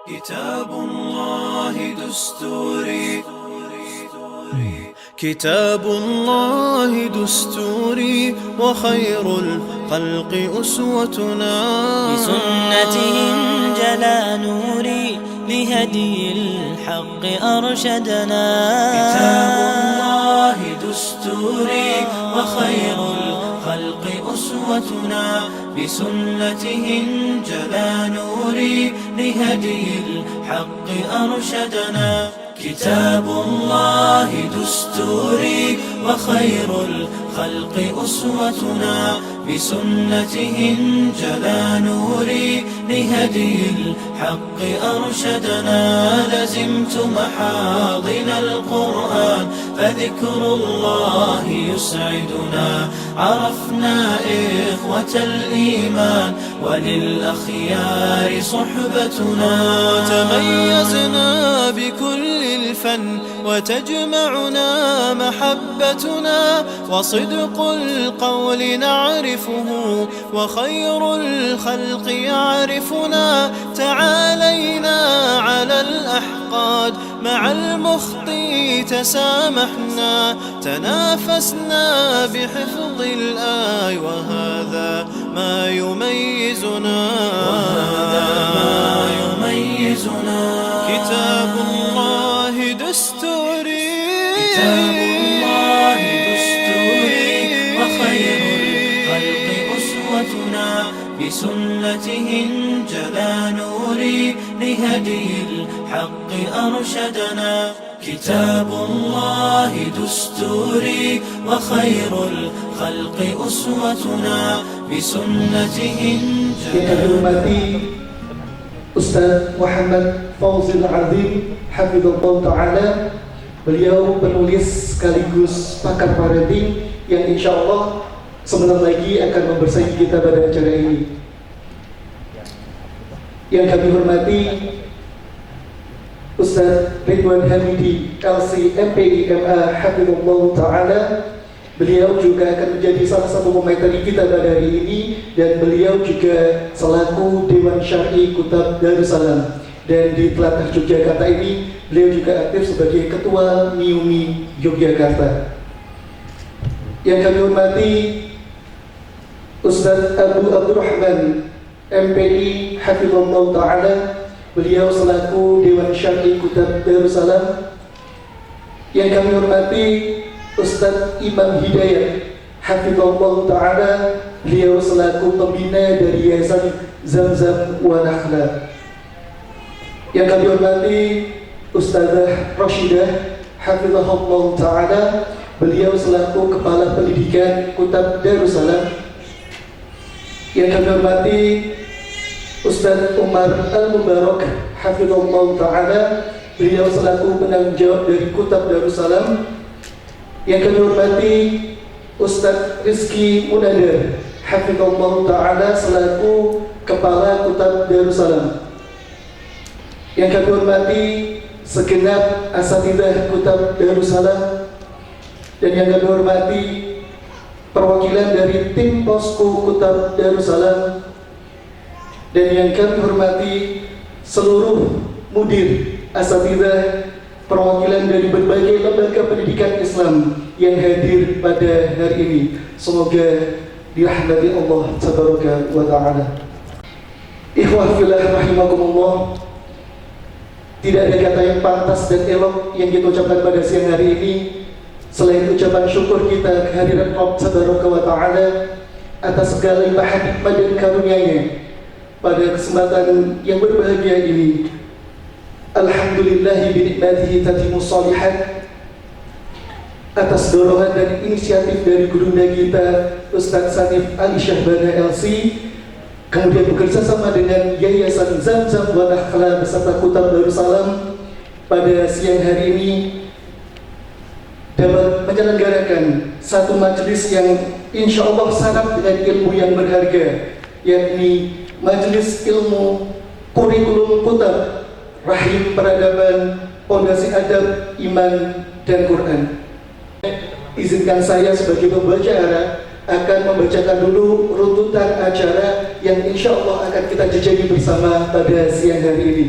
كتاب الله دستوري كتاب الله دستوري وخير الخلق أسوتنا بسنته انجلى نوري لهدي الحق أرشدنا كتاب الله دستوري وخير الخلق أسوتنا بسنته انجلى نوري لهدي الحق أرشدنا كتاب الله دستوري وخير الخلق أسوتنا بسنته انجلى نوري لهدي الحق أرشدنا لزمت محاضن القرآن فذكر الله يسعدنا عرفنا إخوة الإيمان وللأخيار صحبتنا تميزنا بكل الفن وتجمعنا محبتنا وصدق القول نعرفه وخير الخلق يعرفنا تعالينا على الأحقاد مع المخطي تسامحنا تنافسنا بحفظ الآي وهذا ما يميزنا كتاب الله دستوري وخير الخلق أسوتنا بسنته انجلى نوري لهدي الحق أرشدنا كتاب الله دستوري وخير الخلق أسوتنا بسنته انجلى Ustaz Muhammad Fauzil Azim Hafizullah Ta'ala. Beliau penulis sekaligus pakar parenting yang insya Allah sebentar lagi akan membersahi kita pada acara ini. Yang kami hormati Ustaz Ridwan Hamidi LC MPI MA Hafizullah Ta'ala. Beliau juga akan menjadi salah satu pemateri kita pada hari ini, dan beliau juga selaku Dewan Syar'i Kutab Darussalam. Dan di Tlatah Yogyakarta ini beliau juga aktif sebagai Ketua MIUMI Yogyakarta. Yang kami hormati Ustaz Abu Abdurrahman MPI Hafizullah Ta'ala. Beliau selaku Dewan Syar'i Kutab Darussalam. Yang kami hormati Ustaz Imam Hidayat Hafizullah Ta'ala. Beliau selaku pembina dari Yayasan Zamzam wa Nakhla. Yang kami hormati Ustazah Rashidah Hafizullah Ta'ala. Beliau selaku Kepala Pendidikan Kutab Darussalam. Yang kami hormati Ustaz Umar Al-Mubarak Hafizullah Ta'ala. Beliau selaku penanggung jawab dari Kutab Darussalam. Yang kami hormati Ustaz Rizky Munadar Hafizullah Ta'ala selaku Kepala Kutab Darussalam. Yang kami hormati segenap asatidzah Kutab Darussalam. Dan yang kami hormati perwakilan dari tim Posko Kutab Darussalam. Dan yang kami hormati seluruh mudir asatidzah, perwakilan dari berbagai lembaga pendidikan Islam yang hadir pada hari ini. Semoga dirahmati Allah Tabaraka wa Ta'ala. Ikhwah fillah rahimakumullah. Tidak ada kata yang pantas dan elok yang kita ucapkan pada siang hari ini selain ucapan syukur kita kehadiran Allah Tabaraka wa Ta'ala atas segala limpahan nikmat dan karunia-Nya pada kesempatan yang berbahagia ini. Alhamdulillahi binikmatihi tatimu shalihat. Atas dorongan dan inisiatif dari gurunda kita Ustaz Sanif Ali Syahbana LC, kemudian bekerja sama dengan Yayasan Zamzam wa Nakhla beserta Kutab Darussalam, pada siang hari ini dapat menyelenggarakan satu majelis yang insya Allah syarat dengan ilmu yang berharga, yakni Majelis Ilmu Kurikulum Kutab Rahim Peradaban Pondasi Adab, Iman, dan Quran. Izinkan saya sebagai pembaca acara akan membacakan dulu runtutan acara yang insya Allah akan kita jejaki bersama pada siang hari ini.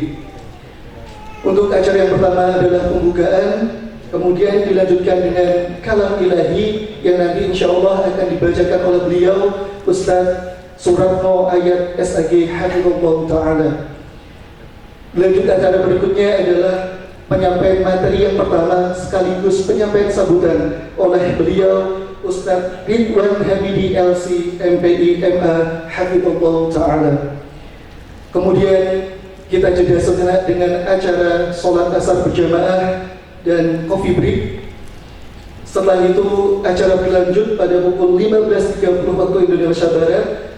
Untuk acara yang pertama adalah pembukaan, kemudian dilanjutkan dengan kalam ilahi yang nanti insya Allah akan dibacakan oleh beliau Ustaz Suratno Ayat SAG Hafizullah Ta'ala. Lanjut acara berikutnya adalah penyampaian materi yang pertama sekaligus penyampaian sambutan oleh beliau Ustaz Ridwan Hamidi LC MPI MA Hafizullah Ta'ala. Kemudian kita jeda sejenak dengan acara sholat asar berjamaah dan coffee break. Setelah itu acara berlanjut pada pukul 15.30 waktu Indonesia Barat.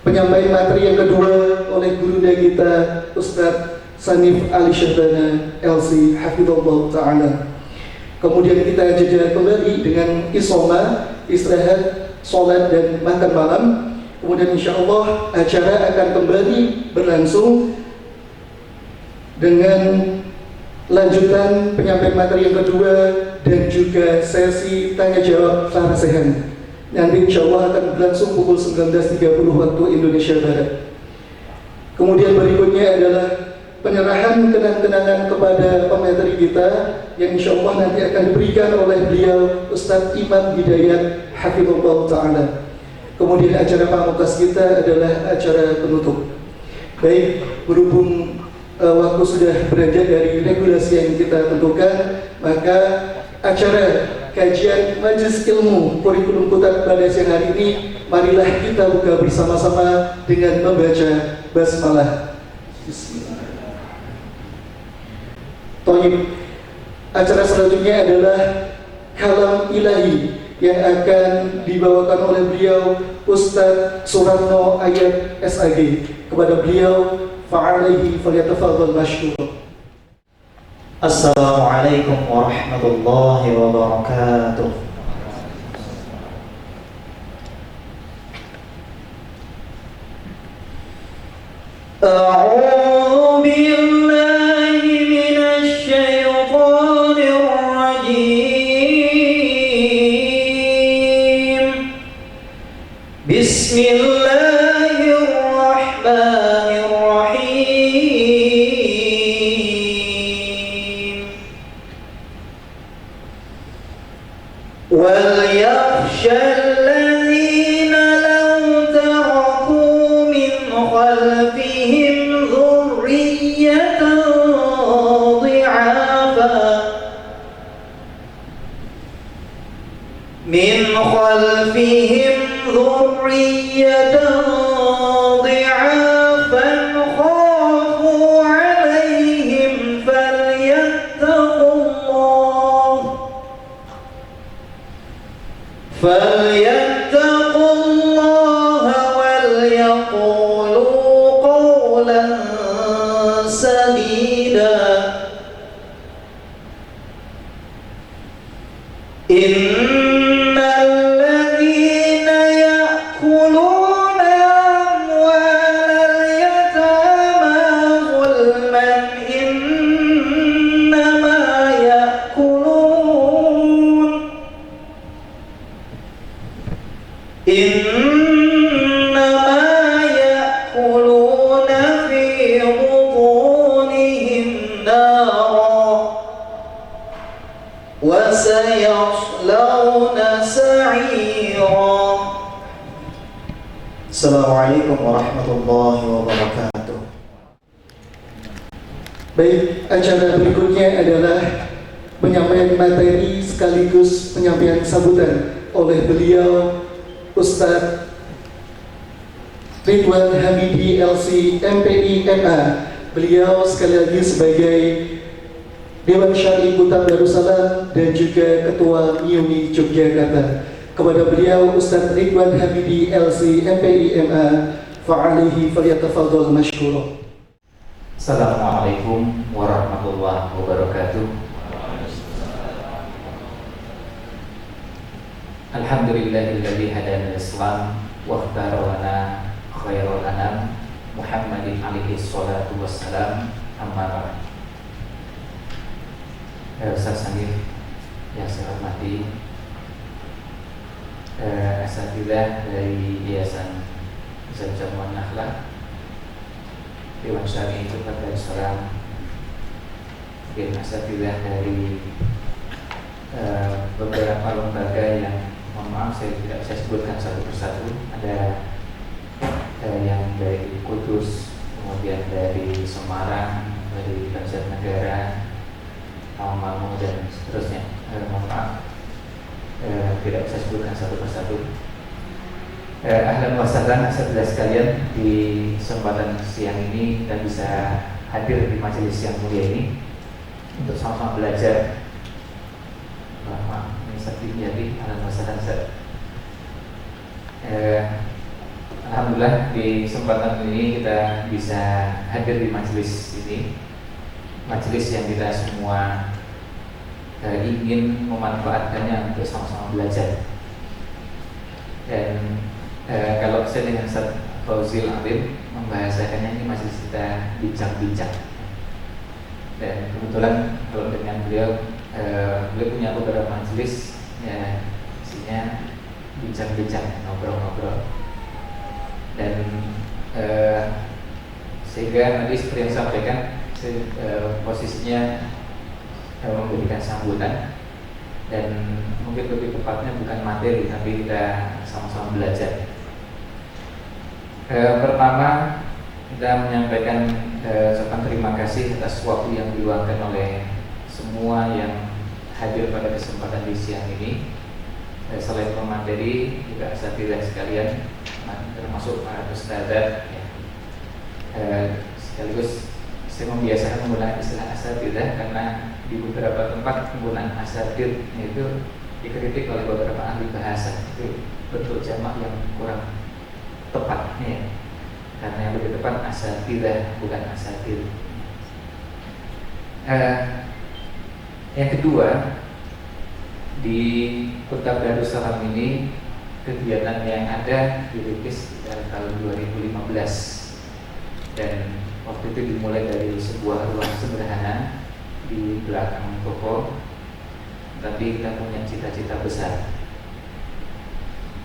Penyampaian materi yang kedua oleh guru kita Ustaz Sanif Ali Syahbana LC Hafizullah Ta'ala. Kemudian kita jeda kembali dengan isoma, istirahat, sholat dan makan malam. Kemudian insya Allah acara akan kembali berlangsung dengan lanjutan penyampaian materi yang kedua dan juga sesi tanya jawab farasehan. Nanti insya Allah akan berlangsung pukul 19.30 waktu Indonesia Barat. Kemudian berikutnya adalah penyerahan kenang-kenangan kepada pemateri kita yang insya Allah nanti akan diberikan oleh beliau Ustadz Imam Hidayat Hafizullah Ta'ala. Kemudian acara pamungkas kita adalah acara penutup. Baik, berhubung waktu sudah beranjak dari regulasi yang kita tentukan, maka acara kajian Majelis Ilmu Kurikulum Kutat pada siang hari ini, marilah kita buka bersama-sama dengan membaca basmalah. Bismillah. Toyib. Acara selanjutnya adalah kalam ilahi yang akan dibawakan oleh beliau Ustaz Suratno Ayat SAG. Kepada beliau fa'alaihi falyatafadhal mashkur. Assalamualaikum warahmatullahi wabarakatuh. A'udzu billahi minasy syaithanir rajim. Bismillahirrahmanirrahim. Wal yakhshal ladzina law taraku min khalfihim dhurriyyatan dhi'afa min khalfihim dhurriyyatan dhi'afan khafu 'alaihim falyattaqullaha wal yaqulu qawlan sadida. Innal ladzina ya'kuluna amwalal yatama zulman innama ya'kuluna fi butunihim nara wa sayaslawna sa'ira. Assalamualaikum warahmatullahi wabarakatuh. Baik, acara berikutnya adalah penyampaian materi sekaligus penyampaian sambutan oleh beliau Ustaz Ridwan Hamidi LC MPI MA. Beliau sekali lagi sebagai Dewan Syar'i Kutab Darussalam dan juga Ketua MIUMI Yogyakarta. Kepada beliau Ustaz Ridwan Hamidi LC MPI MA, fa'alaihi falyatafadhal mashkura. Assalamualaikum warahmatullahi wabarakatuh. Alhamdulillahilladzi hadana al-Islam wa ikhtara lana khairul anam Muhammadin alaihi salatu wassalam. Amma ba'd. Ustaz Sanif yang saya hormati, asatidzah dari Yayasan Zajamuan Nakhlah, Dewan Syar'i Kutab Darussalam, kemudian asatidzah dari beberapa lembaga yang, mohon maaf saya tidak bisa sebutkan satu persatu, ada yang dari Kudus, kemudian dari Semarang, dari Banjarnegara, Tawangmangu dan seterusnya. Mohon maaf tidak bisa sebutkan satu persatu. Ahlan wa sahlan asatidzah sekalian, di kesempatan siang ini kita bisa hadir di majelis yang mulia ini untuk sama-sama belajar. Maaf, ini sakit jadi ahlan wa sahlan. Alhamdulillah di kesempatan ini kita bisa hadir di majelis ini, majelis yang kita semua ingin memanfaatkannya untuk sama-sama belajar. Dan kalau saya dengan Ustaz Fauzil Alim membahasakannya, ini majelis kita bincang-bincang. Dan kebetulan kalau dengan beliau punya beberapa majelis ya, isinya bincang-bincang, ngobrol-ngobrol. Dan sehingga tadi seperti yang saya sampaikan, posisinya memberikan sambutan, dan mungkin lebih tepatnya bukan materi tapi kita sama-sama belajar. Pertama kita menyampaikan ucapan terima kasih atas waktu yang diluangkan oleh semua yang hadir pada kesempatan di siang ini. Selain pemateri juga asatidzah sekalian, termasuk para ustadzah ya. Sekaligus saya membiasakan menggunakan istilah asatidzah karena di beberapa tempat penggunaan asatidz itu dikritik oleh beberapa ahli bahasa, itu bentuk jamak yang kurang tepat ya. Karena yang lebih tepat asatidzah, bukan asatidz. Yang kedua, di Kutub Darussalam ini kegiatan yang ada dirintis pada tahun 2015, dan waktu itu dimulai dari sebuah ruang sederhana di belakang toko, tapi kita punya cita-cita besar.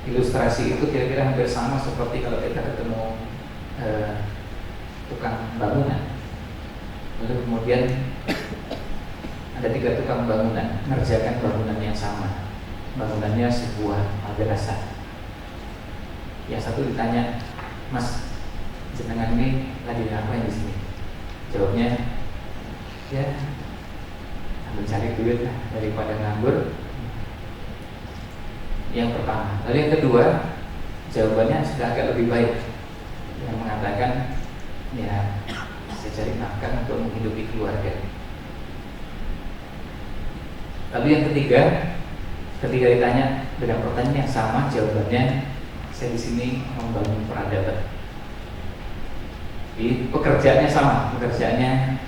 Ilustrasi itu kira-kira hampir sama seperti kalau kita ketemu tukang bangunan, lalu kemudian ada 3 tukang bangunan mengerjakan bangunan yang sama. Bangunannya sebuah madrasah. Yang satu ditanya, "Mas, jenengan ini lagi ngapain di sini?" Jawabnya, "Ya, mencari duit lah daripada nganggur." Yang pertama. Lalu yang kedua, jawabannya sudah agak lebih baik, yang mengatakan, "Ya, saya cari nafkah untuk menghidupi keluarga." Lalu yang ketiga, ketika ditanya dengan pertanyaan yang sama, jawabannya, "Saya di sini membangun peradaban." Jadi pekerjaannya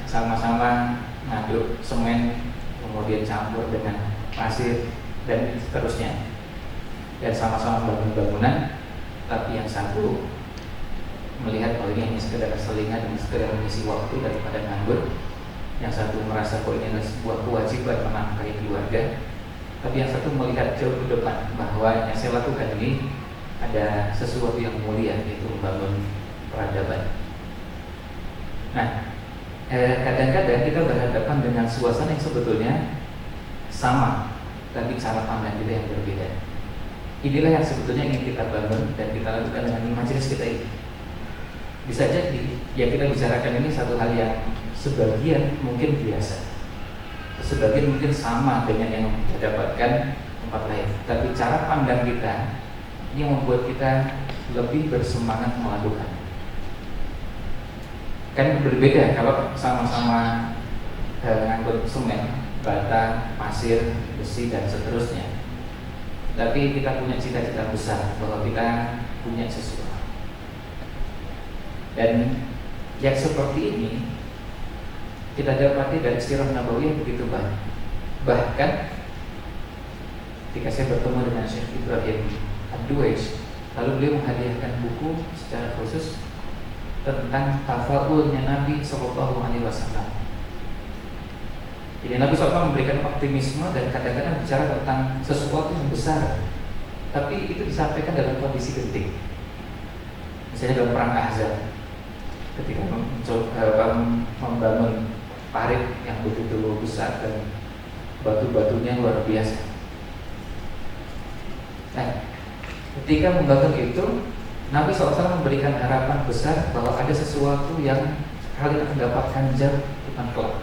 sama-sama ngaduk semen, kemudian campur dengan pasir dan seterusnya, dan sama-sama bangun bangunan. Tapi yang satu melihat bahwa ini hanya sekedar selingan dan sekedar mengisi waktu daripada nganggur. Yang satu merasa bahwa ini adalah sebuah kewajiban menafkahi keluarga. Tapi yang satu melihat jauh ke depan bahwa yang saya lakukan ini ada sesuatu yang mulia, yaitu membangun peradaban. Nah, kadang-kadang kita berhadapan dengan suasana yang sebetulnya sama, tapi cara pandang kita yang berbeda. Inilah yang sebetulnya ingin kita bangun dan kita lakukan dengan majelis kita ini. Bisa jadi yang kita bicarakan ini satu hal yang sebagian mungkin biasa, sebagian mungkin sama dengan yang kita dapatkan tempat lain, tapi cara pandang kita ini membuat kita lebih bersemangat melakukan. Kan berbeda kalau sama-sama ngangkut semen, bata, pasir, besi dan seterusnya. Tapi kita punya cita-cita besar bahwa kita punya sesuatu. Dan yang seperti ini kita dapati dari sirah nabawiyah begitu banyak. Bahkan ketika saya bertemu dengan Syekh Ibrahim Ad-Duwais, lalu beliau menghadiahkan buku secara khusus tentang tafaulnya Nabi Sallallahu Alaihi Wasallam. Jadi Nabi SAW memberikan optimisme dan kadang-kadang bicara tentang sesuatu yang besar, tapi itu disampaikan dalam kondisi genting. Misalnya dalam perang Ahzab, ketika membangun parit yang yang begitu besar dan batu-batunya luar biasa. Nah, ketika membangun itu, Nabi SAW memberikan harapan besar bahwa ada sesuatu yang kalian akan dapatkan jauh depan kelak.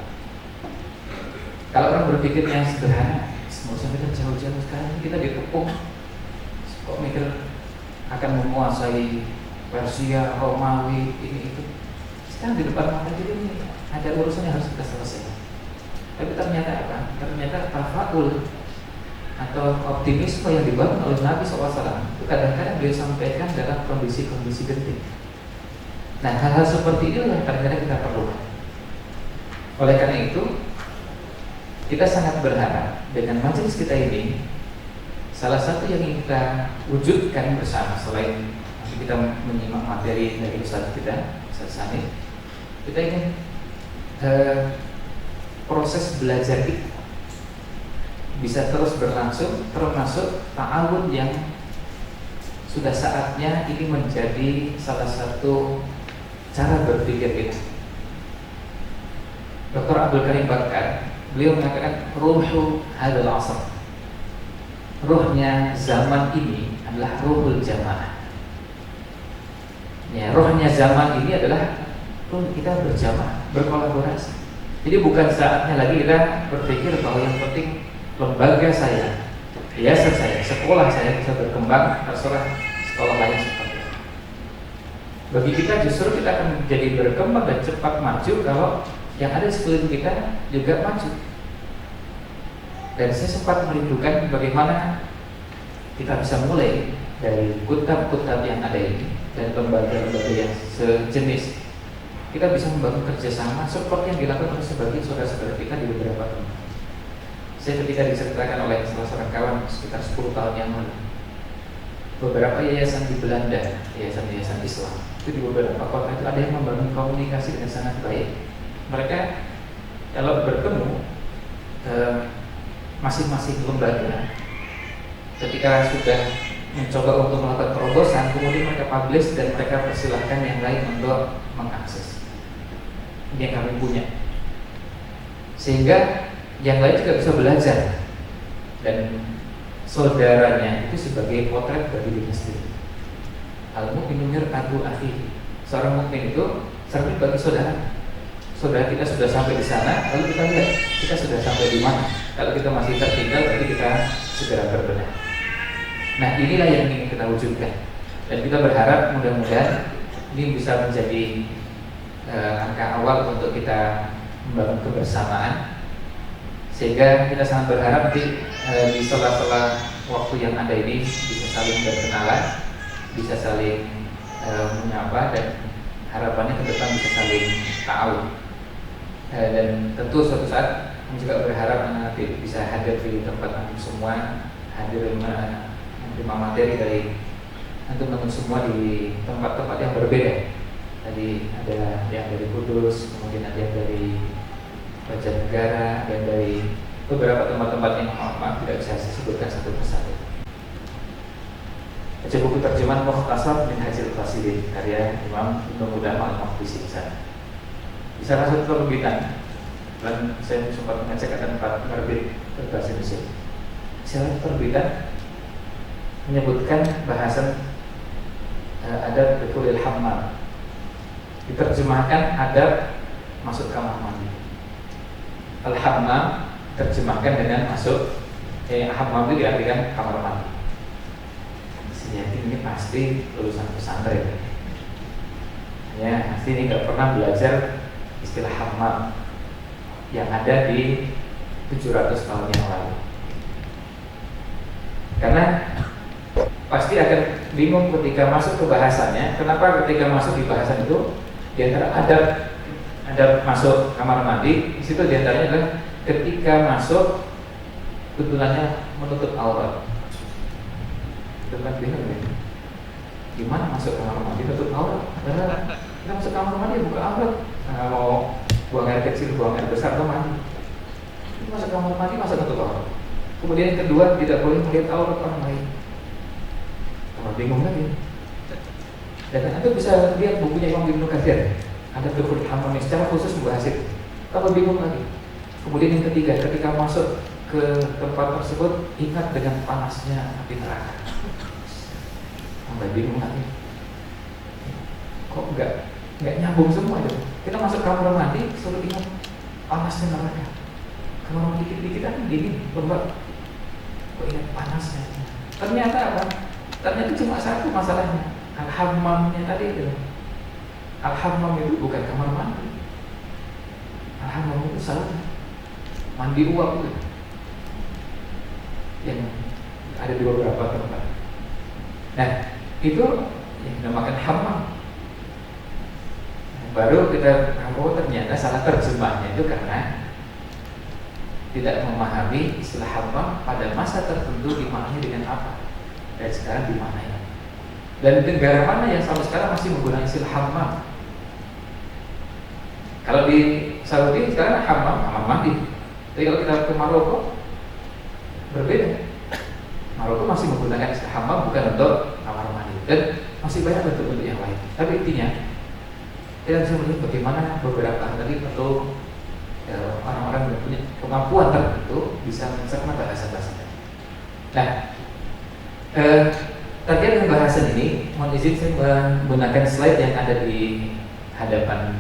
Kalau orang berpikirnya sederhana, semua kita jauh-jauh sekarang kita dikepung, kok mikir akan menguasai Persia, Romawi, ini itu. Sekarang di depan mata kita ini ada urusan yang harus kita selesaikan. Tapi ternyata apa? Ternyata tafaul atau optimisme yang dibangun oleh Nabi SAW itu kadang-kadang beliau sampaikan dalam kondisi-kondisi genting. Nah, hal-hal seperti ini yang kadang-kadang kita perlukan. Oleh karena itu, kita sangat berharap dengan majelis kita ini, salah satu yang ingin kita wujudkan bersama selain kita menyimak materi dari Ustaz kita, Ustaz Sanif, kita ingin proses belajar kita bisa terus berlangsung, termasuk ta'awun yang sudah saatnya ini menjadi salah satu cara berpikir kita. Dr. Abdul Karim Bakar, beliau mengatakan ruhu hadzal asr, ruhnya zaman ini adalah ruhul jamaah. Ya, ruhnya zaman ini adalah ruh kita berjamaah, berkolaborasi. Jadi bukan saatnya lagi kita berpikir bahwa yang penting lembaga saya, yayasan saya, sekolah saya bisa berkembang, terserah sekolah lain seperti itu. Bagi kita justru kita akan menjadi berkembang dan cepat maju kalau yang ada di sekeliling kita juga maju. Dan saya sempat merindukan bagaimana kita bisa mulai dari kutab-kutab yang ada ini dan lembaga-lembaga yang sejenis. Kita bisa membangun kerjasama seperti yang dilakukan oleh sebagian saudara-saudara kita di beberapa tempat. Saya ketika diceritakan oleh salah seorang kawan sekitar 10 tahun yang lalu, beberapa yayasan di Belanda, yayasan-yayasan Islam, itu di beberapa kota itu ada yang membangun komunikasi dengan sangat baik. Mereka kalau bertemu masing-masing lembaga, ketika sudah mencoba untuk melakukan terobosan, kemudian mereka publish dan mereka persilahkan yang lain untuk mengakses. Ini yang kami punya, sehingga yang lain juga bisa belajar dan saudaranya itu sebagai potret bagi dirinya sendiri. Al-mu'minu mir'atu akhihi. Seorang mukmin itu cermin bagi saudara. Saudara kita sudah sampai di sana, lalu kita lihat kita sudah sampai di mana. Kalau kita masih tertinggal, berarti kita segera berbenah. Nah, inilah yang ingin kita wujudkan. Dan kita berharap mudah-mudahan ini bisa menjadi angka awal untuk kita membangun kebersamaan, sehingga kita sangat berharap di sela-sela waktu yang ada ini bisa saling berkenalan, bisa saling menyapa, dan harapannya ke depan bisa saling ta'awun. Dan tentu suatu saat kami juga berharap nanti bisa hadir di tempat antum semua, hadir menerima materi dari antum semua di tempat-tempat yang berbeda. Tadi ada yang dari Kudus, kemudian ada yang dari Banjarnegara, ada yang dari beberapa tempat-tempat yang maaf tidak bisa saya sebutkan satu persatu. Baca buku terjemahan Mukhtasar min Hajil Qasidin karya Imam Ibnu Qudamah Al-Maqdisi di sana. Di salah satu terbitan, dan saya sempat mengecek ada 4 penerbit berbahasa Indonesia. Salah terbitan menyebutkan bahasan adab dukhulil hammam, diterjemahkan adab masuk kamar mandi. Al-hammam terjemahkan dengan masuk hammam itu diartikan kamar mandi. Saya yakin ini pasti lulusan pesantren. Ya, pasti ini nggak pernah belajar istilah hammam yang ada di 700 tahun yang lalu. Karena pasti akan bingung ketika masuk ke bahasannya. Kenapa ketika masuk di bahasan itu di antara adab masuk kamar mandi, di situ di antaranya adalah ketika masuk kebetulannya menutup aurat. Itu kan bingung ya. Gimana masuk kamar mandi menutup aurat? Kita masuk kamar mandi buka aurat. Nah, mau buang air kecil, buang air besar atau mandi. Masuk kamar mandi masa menutup aurat. Kemudian yang kedua, tidak boleh melihat aurat orang lain. Bingung lagi. Dan Anda bisa lihat bukunya Imam Ibnu Katsir, ada Dukhul Hammam secara khusus membahas itu. Kalau bingung lagi, Kemudian yang ketiga, ketika masuk ke tempat tersebut, ingat dengan panasnya api neraka. Sampai bingung lagi. Kok nggak nyambung semua itu? Kita masuk kamar mandi, suruh ingat panasnya neraka. Kalau dikit-dikit kan dingin, lembab. Kok ingat panasnya? Ternyata apa? Ternyata cuma satu masalahnya. Al-hammamnya tadi itu. Al-hammam itu bukan kamar mandi. Al-hammam itu salah. Mandi uap itu. Yang ada di beberapa tempat. Nah, itu yang dinamakan hammam. Baru kita tahu ternyata salah terjemahnya itu karena tidak memahami istilah hammam pada masa tertentu dimaknai dengan apa dan sekarang dimaknai. Dan negara mana yang sampai sekarang masih menggunakan istilah hammam? Kalau di Saudi sekarang hammam mandi. Tapi kalau kita ke Maroko berbeda. Maroko masih menggunakan istilah hammam bukan untuk kamar mandi dan masih banyak bentuk-bentuk yang lain. Tapi intinya kita bisa melihat bagaimana beberapa hal tadi perlu orang-orang yang punya kemampuan tertentu bisa mencerna bahasa-bahasa. Nah, terkait dengan bahasan ini, mohon izin saya menggunakan slide yang ada di hadapan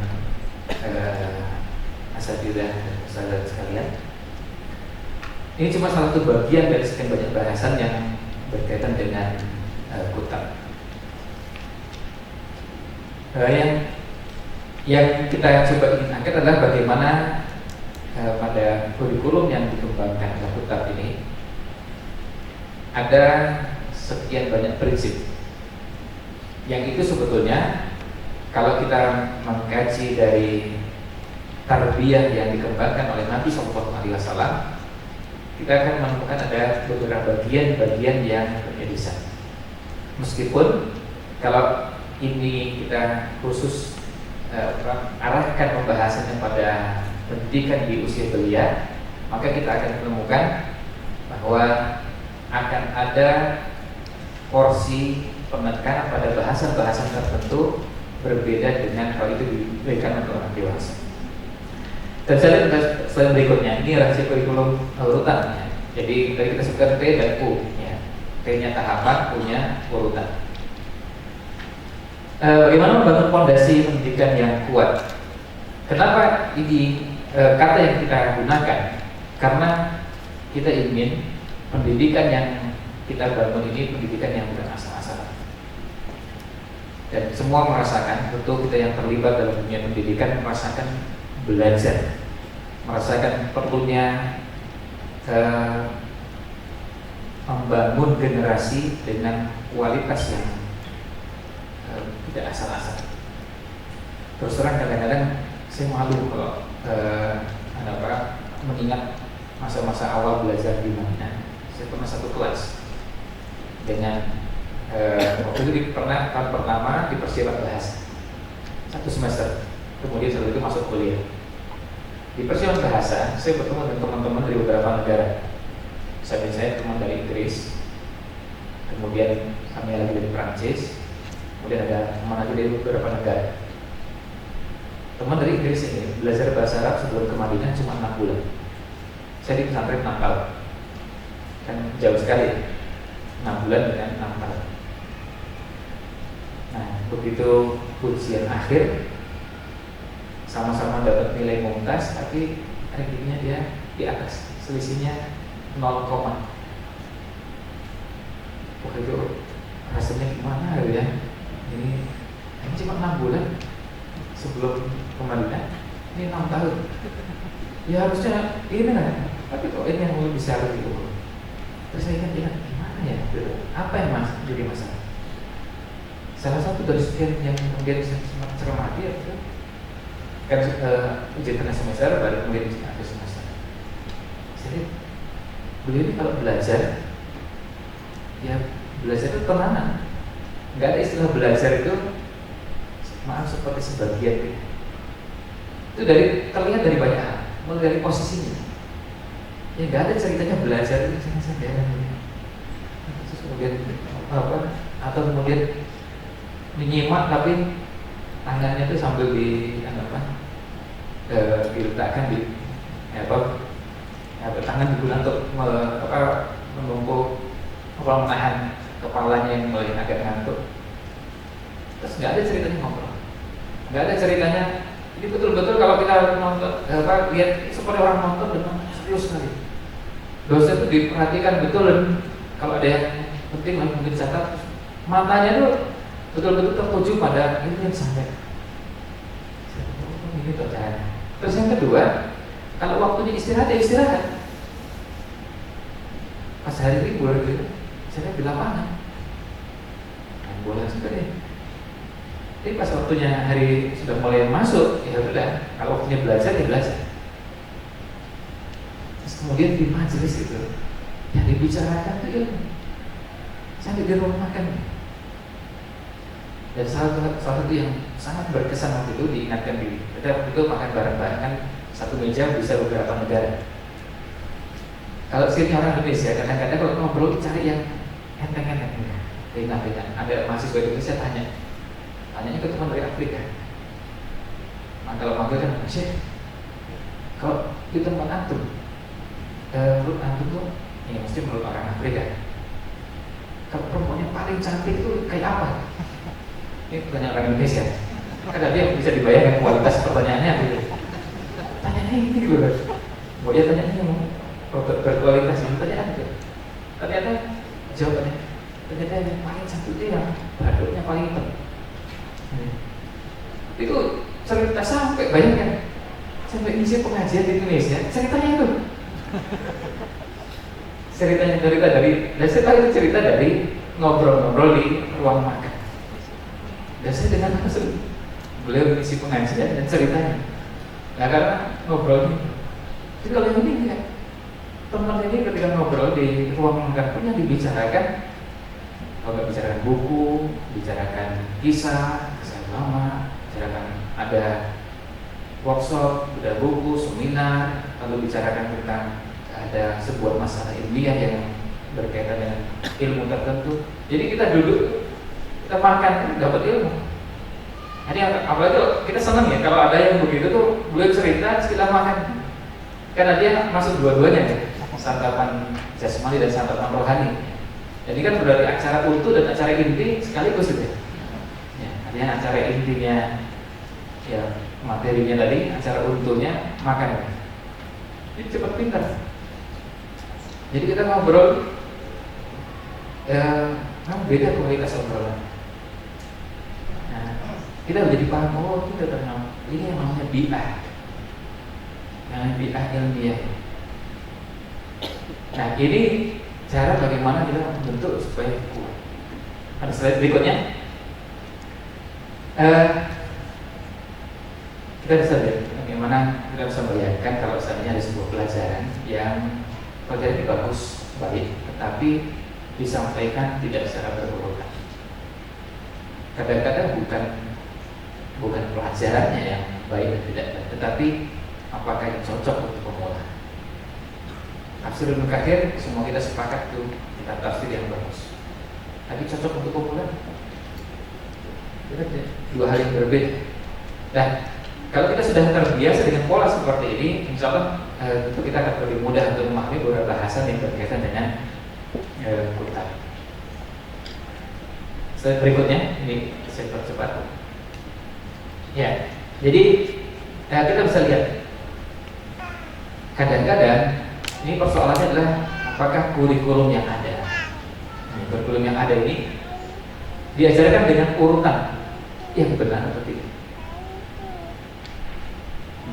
asatidzah dan saudara sekalian. Ini cuma salah satu bagian dari sekian banyak bahasan yang berkaitan dengan kutab. Yang kita coba ingin angkat adalah bagaimana pada kurikulum yang dikembangkan oleh kutab ini ada sekian banyak prinsip yang itu sebetulnya kalau kita mengkaji dari tarbiyah yang dikembangkan oleh Nabi SAW, kita akan menemukan ada beberapa bagian-bagian yang berbeda. Meskipun kalau ini kita khusus arahkan pembahasannya pada pendidikan di usia belia, maka kita akan menemukan bahwa akan ada porsi penekanan pada bahasan-bahasan tertentu berbeda dengan kalau itu diberikan untuk orang dewasa. Dan saya lihat slide berikutnya, ini rahasia kurikulum urutan. Ya. Jadi tadi kita sebutkan T dan U. Ya. T-nya tahapan, U-nya urutan. Bagaimana membangun fondasi pendidikan yang kuat? Kenapa ini kata yang kita gunakan? Karena kita ingin pendidikan yang kita bangun ini pendidikan yang bukan asal-asalan. Dan semua merasakan, tentu kita yang terlibat dalam dunia pendidikan merasakan belajar, merasakan perlunya membangun generasi dengan kualitas yang tidak asal-asal. Terus terang kadang-kadang saya malu kalau mengingat masa-masa awal belajar di Madinah. Saya pernah satu kelas dengan waktu itu pernah tahun pertama di persiapan bahasa 1 semester, kemudian setelah itu masuk kuliah. Di persiapan bahasa saya bertemu dengan teman-teman dari beberapa negara. Saya teman dari Inggris, kemudian kami lagi dari Prancis, kemudian ada teman lagi dari beberapa negara. Teman dari Inggris ini belajar bahasa Arab sebelum ke Madinah cuma 6 bulan. Saya di pesantren 6 tahun, kan jauh sekali 6 bulan dengan 6 tahun. Nah, begitu ujian akhir sama-sama dapat nilai mumtaz, tapi rankingnya dia di atas, selisihnya 0, waktu itu rasanya gimana ya? Ini cuma 6 bulan sebelum ke Madinah, ini 6 tahun. Ya harusnya ini kan, tapi kok ini yang lebih besar gitu. Terus saya ingat gimana ya? Apa yang jadi masalah? Salah satu dari sekian yang kemudian saya cermati itu kan ujian tengah semester baru kemudian akhir semester. Jadi beliau ini kalau belajar, ya belajar itu tenanan. Nggak ada istilah belajar itu maaf seperti sebagian gitu. Itu terlihat dari banyak hal, mulai dari posisinya. Ya nggak ada ceritanya belajar itu saja. Terus kemudian atau kemudian menyimak tapi tangannya itu sambil diletakkan di tangan digunakan untuk menumpuk menahan kepalanya yang mulai agak ngantuk. Terus nggak ada ceritanya ngobrol, nggak ada ceritanya. Ini betul-betul kalau kita nonton, lihat seperti orang nonton dengan serius sekali. Dosen itu diperhatikan betul, dan kalau ada yang penting mungkin catat, matanya tuh betul-betul tertuju pada ini yang sampai. Ini caranya. Terus yang kedua, kalau waktunya istirahat ya istirahat. Pas hari libur gitu, saya di lapangan, main bola sebenarnya. Jadi pas waktunya hari sudah mulai masuk, ya udah. Kalau waktunya belajar ya belajar. Terus kemudian di majelis itu, yang dibicarakan itu ilmu. Sampai di rumah makan. Dan salah satu yang sangat berkesan waktu itu diingatkan diri. Kita itu makan bareng-bareng kan, satu meja bisa beberapa negara. Kalau sirnya orang Indonesia, kadang-kadang kalau ngobrol cari yang enteng-enteng, ringan-ringan. Ada mahasiswa Indonesia tanyanya ke teman dari Afrika. Kalau manggil kan, Syekh, kalau di tempat antum, menurut antum tuh, ini mesti menurut orang Afrika, kalau perempuan yang paling cantik itu kayak apa? Ini pertanyaan orang Indonesia. Kadang dia bisa dibayangkan kualitas pertanyaannya gitu. Tanyanya ini gitu kan. Mau dia tanyanya yang berkualitas, yang tanyaan gitu. Ternyata jawabannya, ternyata yang paling cantik itu yang badutnya paling hitam. Itu cerita sampai bayangkan sampai isi pengajian di Indonesia ceritanya itu cerita dari ngobrol-ngobrol di ruang makan. Dan saya dengan langsung beliau isi pengajian dan ceritanya. Nah karena ngobrolnya, jadi kalau yang ini enggak, teman ini ketika ngobrol di ruang makan pun yang dibicarakan, kalau bicarakan buku, bicarakan kisah lama, bicarakan ada workshop, ada buku, seminar, lalu bicarakan tentang ada sebuah masalah ilmiah yang berkaitan dengan ilmu tertentu. Jadi kita duduk, kita makan, dapat ilmu. Jadi apalagi kita senang ya kalau ada yang begitu tuh, beliau cerita, kita makan. Karena dia masuk dua-duanya ya, santapan jasmani dan santapan rohani. Jadi kan berarti acara utuh dan acara inti sekaligus gitu. Ya, artinya acara intinya ya materinya tadi, acara utuhnya makan. Jadi cepat pintar. Jadi kita ngobrol, beda kualitas obrolan. Nah, kita menjadi paham, oh kita terkenal ini yang namanya bi'ah, yang bi'ah ilmiah. Nah ini cara bagaimana kita membentuk supaya kuat. Ada slide berikutnya. Kita bisa lihat bagaimana kita bisa bayangkan kalau seandainya ada sebuah pelajaran yang pelajaran ini bagus, baik, tetapi disampaikan tidak secara berurutan. Kadang-kadang bukan pelajarannya yang baik dan tidak baik, tetapi apakah yang cocok untuk pemula. Tafsir Ibnu Katsir semua kita sepakat tuh kita tafsir yang bagus. Tapi cocok untuk pemula? Itu dua hal yang berbeda. Dan kalau kita sudah terbiasa dengan pola seperti ini, insya Allah tentu kita akan lebih mudah untuk memahami beberapa bahasan yang berkaitan dengan Quran. Slide berikutnya, ini saya percepat. Ya, jadi kita bisa lihat. Kadang-kadang ini persoalannya adalah apakah kurikulum yang ada. Kurikulum yang ada ini diajarkan dengan urutan yang benar atau tidak.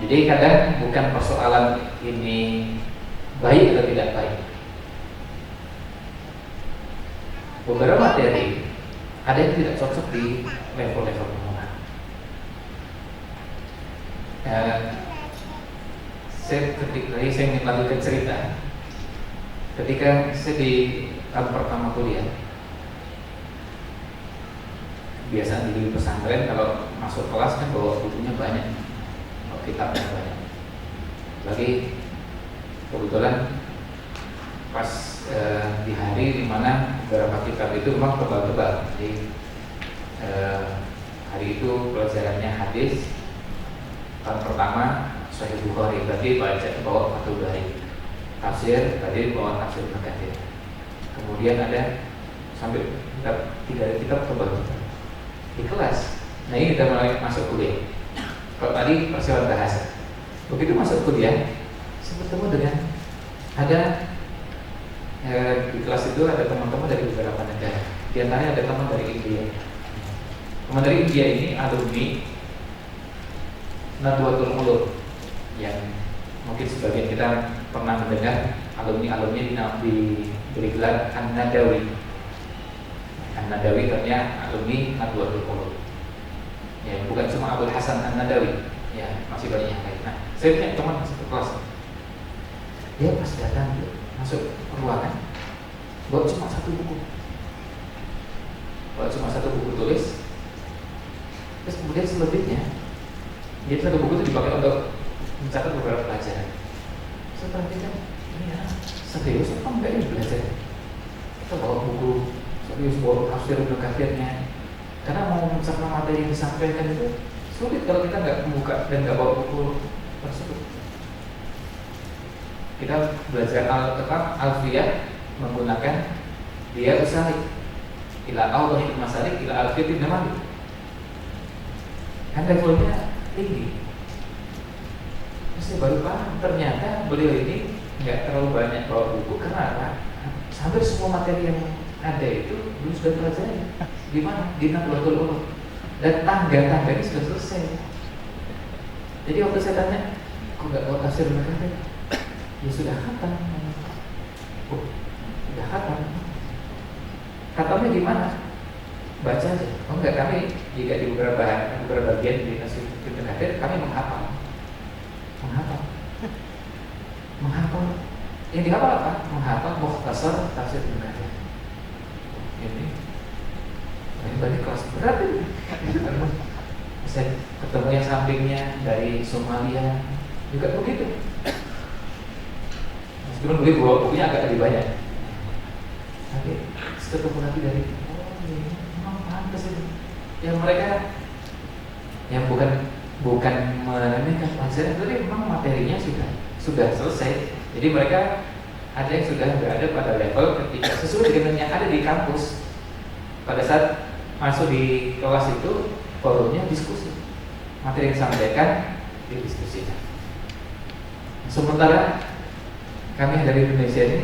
Jadi kadang bukan persoalan ini baik atau tidak baik. Beberapa materi ada yang tidak cocok di level-level pemula. Saya melanjutkan cerita. Ketika saya di tahun pertama kuliah, biasanya di pesantren kalau masuk kelas kan bawa bukunya banyak, kitabnya banyak. Lagi kebetulan pas di hari dimana beberapa kitab itu memang tebal-tebal. Jadi hari itu pelajarannya hadis tahun pertama Sahih Bukhari, berarti bawa Fathul Bari. Tafsir, berarti bawa tafsir Ibnu Katsir. Kemudian ada sampai 3 kitab tebal di kelas. Nah ini kita mulai masuk kuliah. Kalau tadi persiapan bahasa, begitu masuk kuliah, saya bertemu dengan ada di kelas itu ada teman-teman dari beberapa negara. Di antaranya ada teman dari India. Teman dari India ini alumni Nadwatul Ulum, yang mungkin sebagian kita pernah mendengar alumni diberi gelar An-Nadawi. An-Nadawi ternyata alumni Nadwatul Ulum. Ya, bukan cuma Abdul Hasan An-Nadawi, ya masih banyak yang lain. Nah, saya punya teman satu kelas. Dia pas datang masuk ruangan, bawa cuma satu buku tulis. Terus kemudian selebihnya, dia satu buku itu dipakai untuk mencatat beberapa pelajaran. Saya perhatikan, ini ya serius apa enggak ini belajar? Kita bawa buku serius, bawa tafsir Ibnu Katsirnya. Karena mau mencerna materi yang disampaikan itu sulit kalau kita nggak membuka dan nggak bawa buku tersebut. Kita belajar Alfiyah menggunakan dia usalik ila awdahil masalik ila Alfiyah Ibnu Malik. Kan levelnya tinggi. Terus saya baru paham ternyata beliau ini nggak terlalu banyak bawa buku karena apa? Hampir semua materi yang ada itu belum sudah pelajari. Di mana? Di Nadwatul Ulum. Dan tangga-tangga ini sudah selesai. Jadi waktu saya tanya, kok nggak bawa tafsir Ibnu Katsir? Ya sudah khatam. Oh, sudah khatam. Khatamnya gimana? Baca aja. Oh enggak, kami jika di beberapa bagian di tafsir Ibnu Katsir kami menghafal. Yang dihafal apa? Menghafal mukhtasar tafsir Ibnu Katsir. Ini bagi kelas berat ini. Saya ketemu yang sampingnya dari Somalia juga begitu. Meskipun beliau bawa bukunya agak lebih banyak. Tapi ketemu lagi dari ini memang pantas ini. Yang mereka yang bukan meremehkan pelajaran, tapi memang materinya sudah selesai. Jadi mereka ada yang sudah berada pada level ketika sesuai dengan yang ada di kampus. Pada saat masuk di kelas itu forumnya diskusi, materi yang disampaikan didiskusikan. Sementara kami yang dari Indonesia ini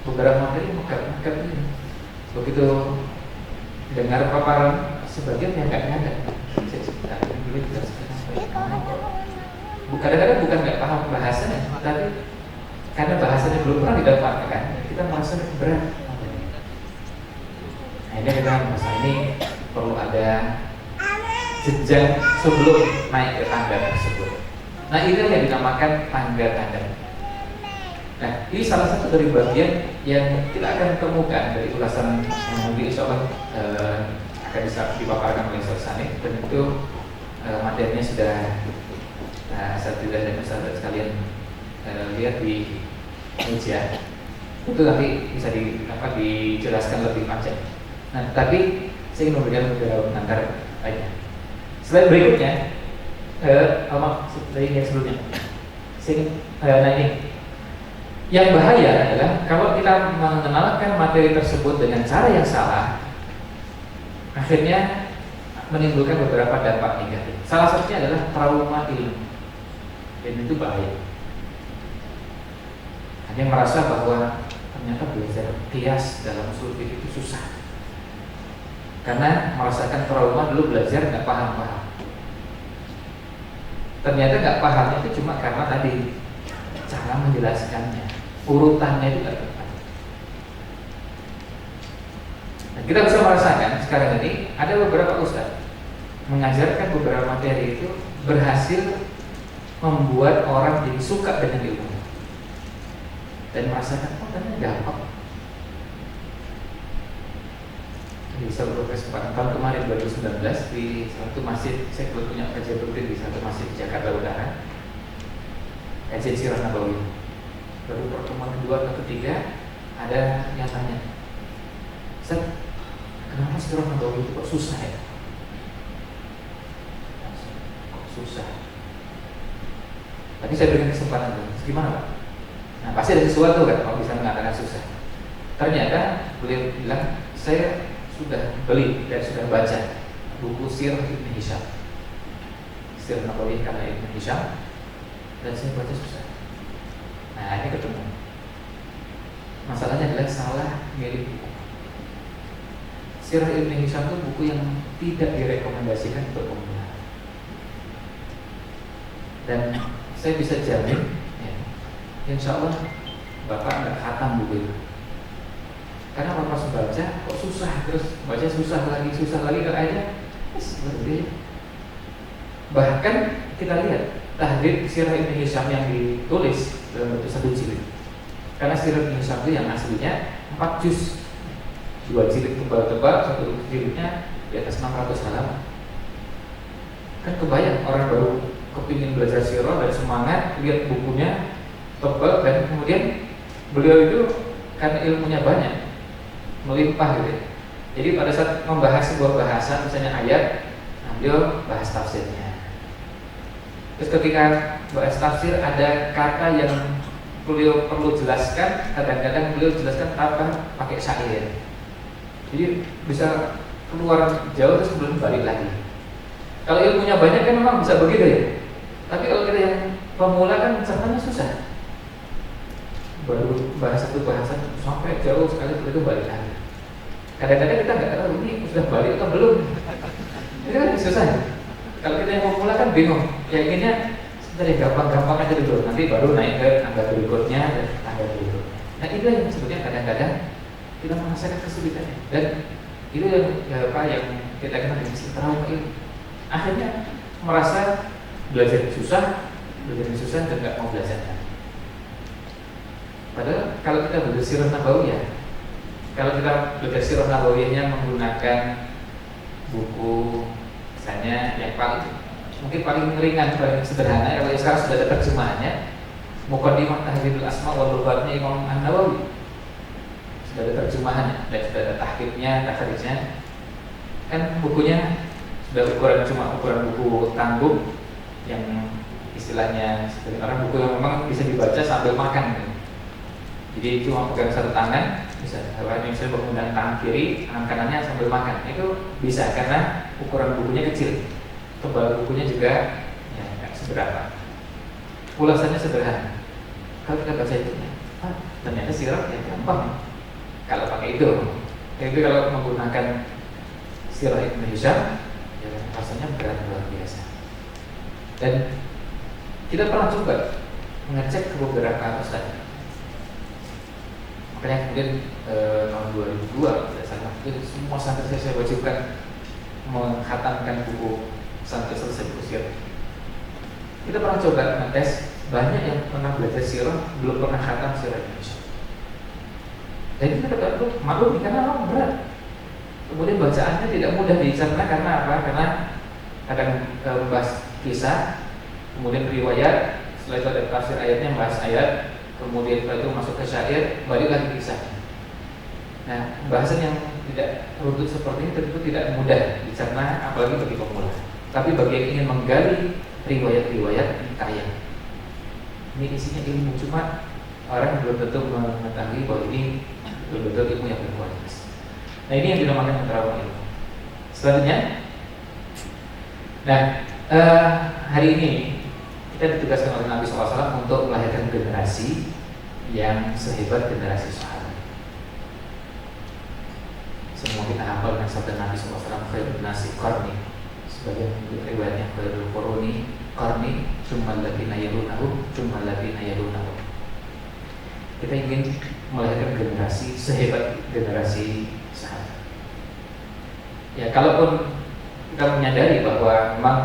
beberapa materi mengkat ini, begitu dengar paparan sebagian yang nggak ada. Kadang-kadang bukan nggak paham bahasanya, tapi karena bahasanya belum pernah didapatkan, kita merasa berat. Nah, ini kita merasa ini perlu ada jenjang sebelum naik ke tangga tersebut. Nah, ini yang dinamakan tangga-tangga. Nah, ini salah satu dari bagian yang kita akan temukan dari ulasan yang mungkin insya Allah akan bisa dipaparkan oleh Ustaz Sanif, dan itu materinya sudah saya tidak dan sahabat sekalian lihat di meja. Itu nanti bisa dijelaskan lebih panjang. Nah, tapi saya ingin memberikan beberapa pengantar lainnya. Slide berikutnya, dari yang sebelumnya. Saya ingin, nah ini, yang bahaya adalah kalau kita mengenalkan materi tersebut dengan cara yang salah, akhirnya menimbulkan beberapa dampak negatif. Salah satunya adalah trauma ilmu, dan itu bahaya. Hanya merasa bahwa ternyata belajar kias dalam usul fikih itu susah. Karena merasakan trauma dulu belajar nggak paham-paham. Ternyata nggak pahamnya itu cuma karena tadi cara menjelaskannya, urutannya itu nggak tepat. Nah, kita bisa merasakan sekarang ini ada beberapa ustadz mengajarkan beberapa materi itu berhasil membuat orang jadi suka dengan ilmu dan merasakan ternyata gampang. Di satu kesempatan tahun kemarin 2019 di satu masjid, saya punya kajian rutin di satu masjid di Jakarta Utara, kajian Sirah Nabawi. Baru pertemuan kedua atau ketiga ada yang tanya, Ustaz, kenapa Sirah Nabawi itu kok susah ya? Kok susah? Tapi saya berikan kesempatan dulu. Gimana Pak? Nah pasti ada sesuatu kan kalau bisa mengatakan susah. Ternyata beliau bilang, saya sudah beli dan sudah baca buku Sirah Ibn Hisham, Sirah Nabawi karya Ibn Hisham, dan saya baca susah. Nah ini ketemu. Masalahnya adalah salah milih buku. Sirah Ibn Hisham itu buku yang tidak direkomendasikan untuk pemula. Dan saya bisa jamin, ya, insya Allah Bapak nggak khatam buku itu. Karena Bapak baca kok susah, terus baca susah lagi kan aja, seperti. Bahkan kita lihat tahdid Sirah Ibn Hisham yang ditulis dalam bentuk satu jilid. Karena Sirah Ibn Hisham itu yang aslinya 4 juz, 2 jilid tebal-tebal, satu jilidnya di atas 600 halaman. Kan kebayang orang baru kepingin belajar sirah dan semangat, lihat bukunya tebal, dan kemudian beliau itu karena ilmunya banyak, melimpah gitu. Jadi pada saat membahas sebuah bahasa, misalnya ayat, nah beliau bahas tafsirnya. Terus ketika bahas tafsir ada kata yang beliau perlu jelaskan, kadang-kadang beliau jelaskan tanpa pakai syair. Jadi bisa keluar jauh terus belum balik lagi. Kalau ilmunya banyak kan memang bisa begitu ya. Tapi kalau kita yang pemula kan caranya susah. Baru bahas satu bahasan sampai jauh sekali itu balik lagi. Kadang-kadang kita nggak tahu ini sudah balik atau belum. Itu kan susah. Kalau kita yang pemula kan bingung. Ya inginnya sebentar gampang-gampang aja dulu. Nanti baru naik ke tangga berikutnya dan tangga berikutnya. Nah itu yang sebetulnya kadang-kadang kita merasakan kesulitannya. Dan itu yang kita kenal dengan trauma ini. Akhirnya merasa belajar susah dan nggak mau belajar. Padahal kalau kita belajar Sirah Nabawiyah, kalau kita belajar Sirah Nabawiyahnya menggunakan buku misalnya yang paling ringan, paling sederhana, kalau sekarang sudah ada terjemahannya, Muqaddimah Tahdhibul Asma wal Lughatnya Imam An-Nawawi, sudah ada terjemahannya dan sudah ada tahqiqnya, takhrijnya. Kan bukunya sudah ukuran buku tanggung yang istilahnya seperti orang buku yang memang bisa dibaca sambil makan gitu. Jadi cuma pegang satu tangan, bisa menggunakan tangan kiri, tangan kanannya sambil makan. Itu bisa karena ukuran bukunya kecil, tebal bukunya juga ya nggak seberapa. Ulasannya sederhana. Kalau kita baca itu, ternyata sirah yang gampang. Kalau pakai itu, tapi kalau menggunakan Sirah Ibn Hisham, ya rasanya berat luar biasa. Dan kita pernah coba mengecek ke beberapa ustaz. Makanya kemudian tahun 2002 tidak salah, mungkin semua santri saya wajibkan menghatamkan buku sampai selesai buku sirah. Kita pernah coba ngetes, banyak yang pernah belajar sirah belum pernah khatam Sirah Ibn Hisham. Dan itu kita maklum karena memang berat. Kemudian bacaannya tidak mudah dicerna karena apa? Karena kadang membahas kisah, kemudian riwayat, setelah itu ada tafsir ayatnya, bahas ayat, kemudian setelah itu masuk ke syair, balik lagi kisah. Nah, bahasan yang tidak runtut seperti ini tentu tidak mudah dicerna, apalagi bagi pemula. Tapi bagi yang ingin menggali riwayat-riwayat kaya, ini isinya ilmu, cuma orang belum tentu mengetahui bahwa ini betul-betul ilmu yang berkualitas. Nah ini yang dinamakan trauma ilmu. Selanjutnya, nah hari ini kita ditugaskan oleh Nabi SAW untuk melahirkan generasi yang sehebat generasi sahabat. Semua kita hafal dengan sabda Nabi SAW, khairun nasi qarni, sebagian riwayatnya khairul quruni qarni, tsumma alladziina yalunahum, tsumma alladziina yalunahum. Kita ingin melahirkan generasi sehebat generasi sahabat. Ya, kalaupun kita menyadari bahwa memang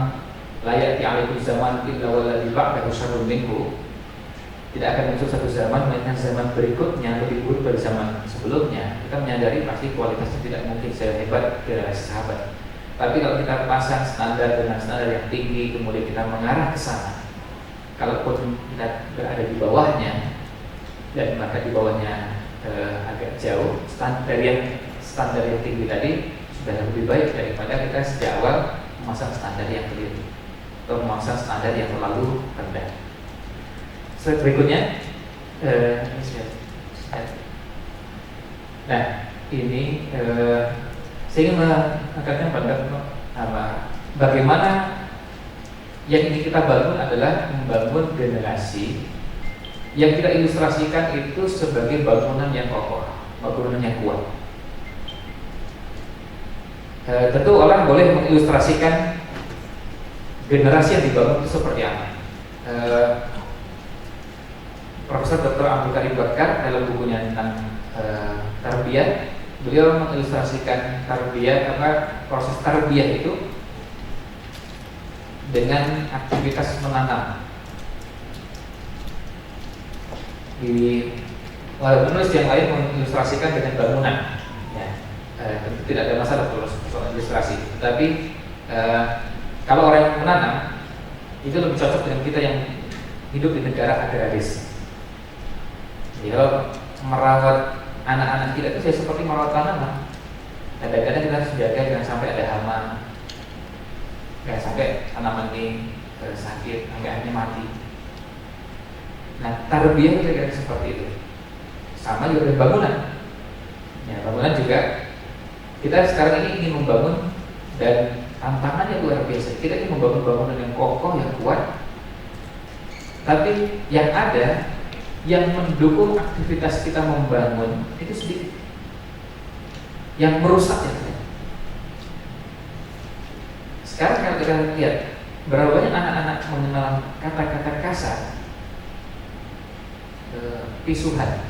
layak ya'alaikum zaman illa walladzi ba'dahu syarrun minhu, tidak akan muncul satu zaman melainkan zaman berikutnya lebih buruk dari zaman sebelumnya. Kita menyadari pasti kualitasnya tidak mungkin sehebat generasi sahabat. Tapi kalau kita pasang standar dengan standar yang tinggi, kemudian kita mengarah ke sana, kalaupun kita berada di bawahnya dan maka di bawahnya agak jauh, standar yang tinggi tadi sudah lebih baik daripada kita sejak awal memasang standar yang keliru atau memasang standar yang terlalu rendah. slide berikutnya. Nah, ini saya ingin mengangkatkan pada bagaimana yang ini kita bangun adalah membangun generasi yang kita ilustrasikan itu sebagai bangunan yang kokoh, bangunan yang kuat. Tentu orang boleh mengilustrasikan generasi yang dibangun itu seperti apa. Profesor Dr. Abdul Karim Bakar dalam bukunya tentang tarbiyah, beliau mengilustrasikan tarbiyah karena proses tarbiyah itu dengan aktivitas menanam. Di penulis yang lain mengilustrasikan dengan bangunan. Ya, tentu tidak ada masalah kalau soal ilustrasi. Tapi kalau orang yang menanam itu lebih cocok dengan kita yang hidup di negara agraris. Jadi kalau merawat anak-anak kita itu seperti merawat tanaman. Kadang-kadang kita harus jaga jangan sampai ada hama, jangan sampai tanaman ini sakit, akhirnya mati. Nah, tarbiyah kira-kira seperti itu. Sama juga dengan bangunan. Ya, bangunan juga kita sekarang ini ingin membangun dan tantangannya luar biasa. Kita ingin membangun bangunan yang kokoh, yang kuat. Tapi yang ada yang mendukung aktivitas kita membangun itu sedikit. Yang merusak yang ada. Sekarang kalau kita lihat berapa banyak anak-anak mengenal kata-kata kasar, pisuhan,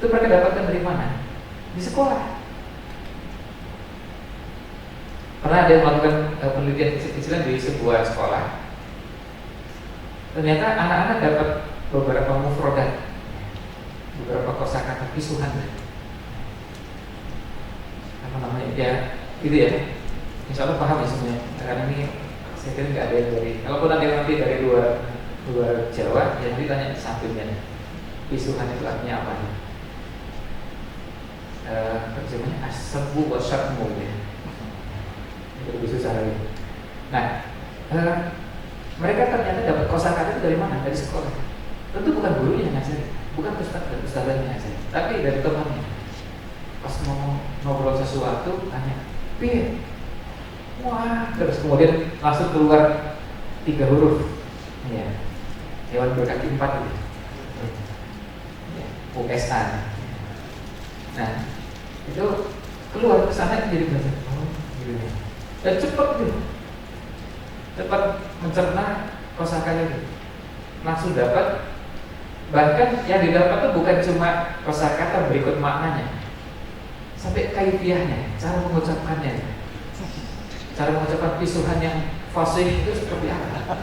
itu mereka dapatkan dari mana? Di sekolah. Pernah ada yang melakukan penelitian kecil-kecilan di sebuah sekolah. Ternyata anak-anak dapat beberapa mufrodat, beberapa kosakata pisuhan. Apa namanya? Ya, gitu ya. Insya Allah paham ya semuanya. Karena ini saya kira nggak ada yang dari. Kalaupun ada yang nanti dari luar Jawa, yang ditanya sampingnya. Pisuhan itu artinya apa? Terjemahnya asbu wasatmu ya. Itu lebih susah lagi. Nah, mereka ternyata dapat kosakata itu dari mana? Dari sekolah. Tentu bukan gurunya yang ngajarin, bukan ustadznya yang ngajarin, tapi dari temannya. Pas mau ngobrol sesuatu, tanya, "Pir, wah," terus kemudian langsung keluar 3 huruf. Ya, hewan berkaki 4 itu. Ya, USA. Nah, itu keluar ke sana jadi belajar. Oh, gitu ya. Dan cepat gitu. Cepat mencerna kosakata itu. Langsung dapat. Bahkan yang didapat itu bukan cuma kosakata berikut maknanya, sampai kaifiahnya, cara mengucapkannya. Cara mengucapkan pisuhan yang fasih itu seperti apa?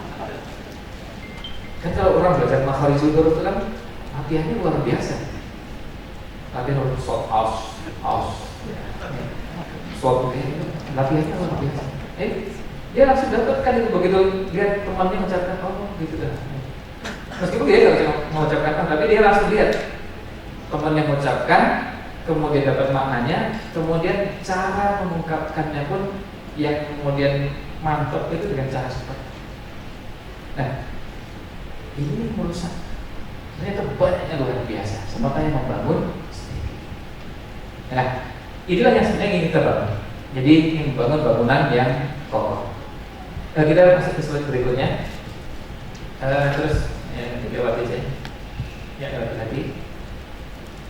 Kan kalau orang belajar makharijul huruf itu kan latihannya luar biasa. Latihan huruf short house, short itu latihannya luar biasa. Dia langsung dapatkan itu begitu lihat temannya mengucapkan, oh gitu dah. Meskipun dia tidak mengucapkan, tapi dia langsung lihat teman yang mengucapkan, kemudian dapat maknanya, kemudian cara mengungkapkannya pun yang kemudian mantap itu dengan cara seperti itu. Nah, ini merusak. Ternyata banyaknya luar biasa. Semakanya membangun. Nah, inilah yang sebenarnya ingin kita bangun. Jadi ingin membangun bangunan yang kokoh. Nah, kita masuk ke slide berikutnya. Terus ya, kita lewati aja. Ya, lewati lagi.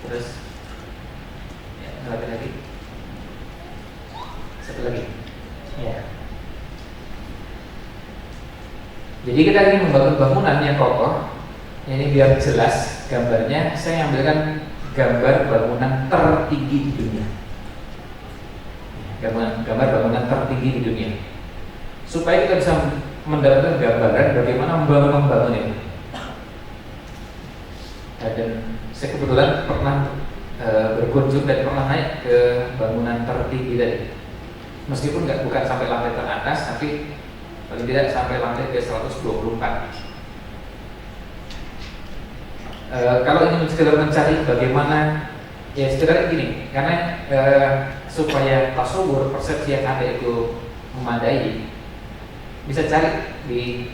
Terus ya, lewati lagi. Satu lagi. Ya. Jadi kita ingin membangun bangunan yang kokoh. Ini biar jelas gambarnya. Saya ambilkan gambar bangunan tertinggi di dunia. Gambar bangunan tertinggi di dunia. Supaya kita bisa mendapatkan gambaran bagaimana membangun itu. Dan saya kebetulan pernah berkunjung dan pernah naik ke bangunan tertinggi tadi. Meskipun bukan sampai lantai teratas, tapi paling tidak sampai lantai ke 124. Kalau ingin sekedar mencari bagaimana, ya sekedar gini, karena supaya tasawur persepsi yang ada itu memadai, bisa cari di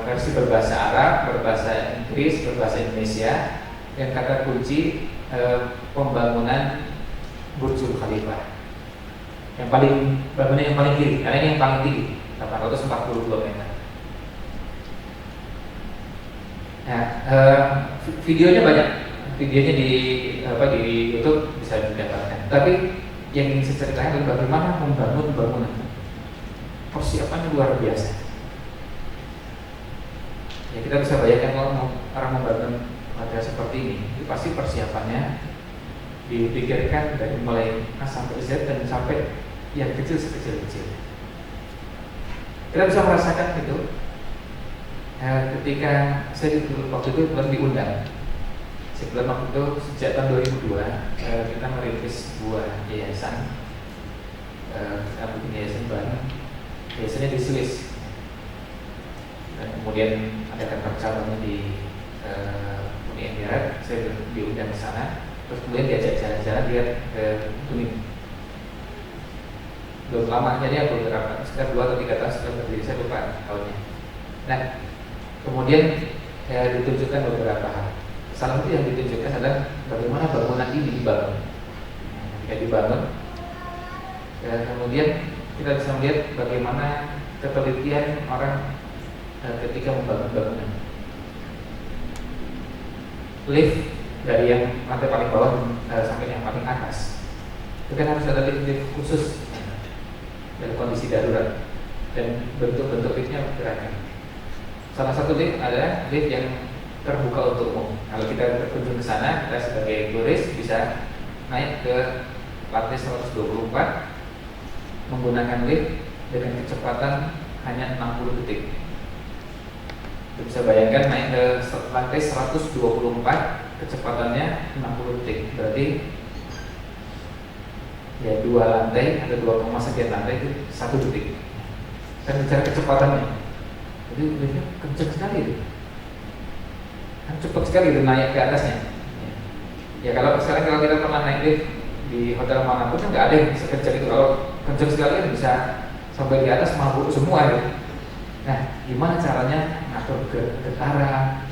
versi berbahasa Arab, berbahasa Inggris, berbahasa Indonesia, yang kata kunci pembangunan Burj Khalifah. Yang paling bangunan yang paling tinggi, karena ini yang paling tinggi, 840 km. Nah, videonya banyak, videonya di YouTube bisa didapatkan. Tapi yang ingin saya ceritakan adalah bagaimana membangun bangunan. Persiapannya luar biasa. Ya, kita bisa bayangkan kalau orang membangun hotel seperti ini, itu pasti persiapannya dipikirkan dari mulai A sampai Z dan sampai yang kecil sekecil-kecil. Kita bisa merasakan itu. Ketika saya waktu itu belum diundang, sebelum waktu itu sejak tahun 2002 kita merintis sebuah yayasan, kita bikin yayasan bareng, yayasannya di Swiss, dan kemudian ada kantor cabangnya di Uni Emirat. Saya diundang ke sana, terus kemudian diajak jalan-jalan lihat ke Tuning. Belum lama, jadi aku beberapa sekitar 2 atau 3 tahun setelah berdiri, saya lupa tahunnya. Nah, kemudian ditunjukkan beberapa hal. Salah satu yang ditunjukkan adalah bagaimana bangunan ini dibangun. Ketika dibangun, kemudian kita bisa melihat bagaimana ketelitian orang ketika membangun bangunan. Lift dari yang lantai paling bawah sampai yang paling atas, itu kan harus ada lift khusus dalam kondisi darurat, dan bentuk-bentuk liftnya beragam. Salah satu lift adalah lift yang terbuka untuk umum. Kalau kita berkunjung ke sana, kita sebagai turis bisa naik ke lantai 124 menggunakan lift dengan kecepatan hanya 60 detik. Kita bisa bayangkan naik ke lantai 124 kecepatannya 60 detik. Berarti ya 2 lantai atau 2, sekian lantai itu 1 detik. Kan bicara kecepatannya, jadi liftnya kencang sekali itu, kan cepat sekali itu naik ke atasnya. Ya kalau sekarang kalau kita pernah naik lift di hotel manapun kan nggak ada yang sekencang itu. Kalau kencang sekali kan bisa sampai di atas mabuk semua ya. Nah, gimana caranya ngatur getaran,